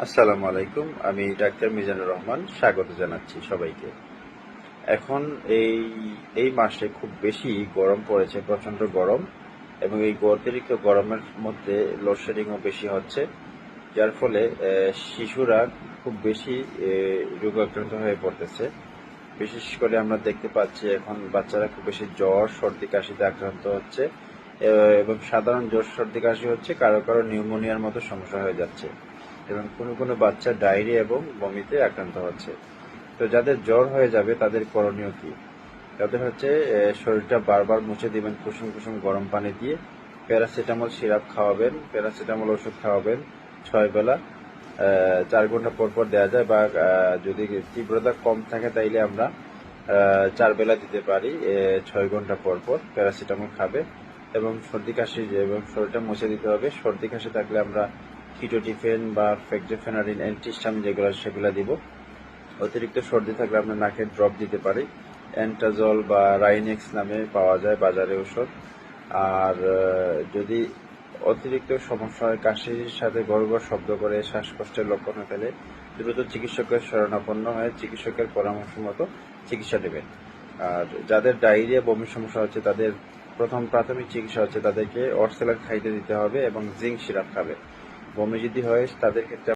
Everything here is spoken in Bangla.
আসসালামু আলাইকুম। আমি ডাক্তার মিজানুর রহমান স্বাগত জানাচ্ছি সবাইকে। এখন এই এই মাসে খুব বেশি গরম পড়েছে, প্রচন্ড গরম, এবং এই অতিরিক্ত গরমের মধ্যে লোডশেডিংও বেশি হচ্ছে, যার ফলে শিশুরা খুব বেশি রোগাক্রান্ত হয়ে পড়তেছে। বিশেষ করে আমরা দেখতে পাচ্ছি এখন বাচ্চারা খুব বেশি জ্বর, সর্দি, কাশিতে আক্রান্ত হচ্ছে, এবং সাধারণ জ্বর, সর্দি, কাশি হচ্ছে, কারো কারো নিউমোনিয়ার মতো সমস্যা হয়ে যাচ্ছে, এবং কোনো কোনো বাচ্চা ডায়রিয়া এবং বমিতে আক্রান্ত হচ্ছে। তো যাদের জ্বর হয়ে যাবে তাদের করণীয় কি? তাদের হচ্ছে শরীরটা বারবার মুছে দিবেন কুসুম কুসুম গরম পানি দিয়ে, প্যারাসিটামল সিরাপ খাওয়াবেন, প্যারাসিটামল ওষুধ খাওয়াবেন 6 বেলা, 4 ঘন্টা পর পর দেওয়া যায়, বা যদি তীব্রতা কম থাকে তাইলে আমরা 4 বেলা দিতে পারি, 6 ঘন্টা পর পর প্যারাসিটামল খাবে, এবং সর্দি কাশি এবং শরীরটা মুছে দিতে হবে। সর্দি কাশি থাকলে আমরা কিটোটিফেন বা ফেক্সোফেনারিন, অ্যান্টিস্টামিন যেগুলো সেগুলো দিব। অতিরিক্ত সর্দি থাকলে আমরা নাকের ড্রপ দিতে পারি, অ্যান্টাজল বা রাইনেক্স নামে পাওয়া যায় বাজারে ওষুধ। আর যদি অতিরিক্ত সমস্যা হয়, কাশির সাথে গড় গড় শব্দ করে, শ্বাসকষ্টের লক্ষণ হয়ে ফেলে, দ্রুত চিকিৎসকের শরণাপন্ন হয়ে চিকিৎসকের পরামর্শ মতো চিকিৎসা নেবেন। আর যাদের ডায়রিয়া বমির সমস্যা হচ্ছে তাদের প্রথম প্রাথমিক চিকিৎসা হচ্ছে তাদেরকে অরসেলার খাইতে দিতে হবে এবং জিঙ্ক সিরাপ খাবে। বমি যদি হয় তাদের ক্ষেত্রে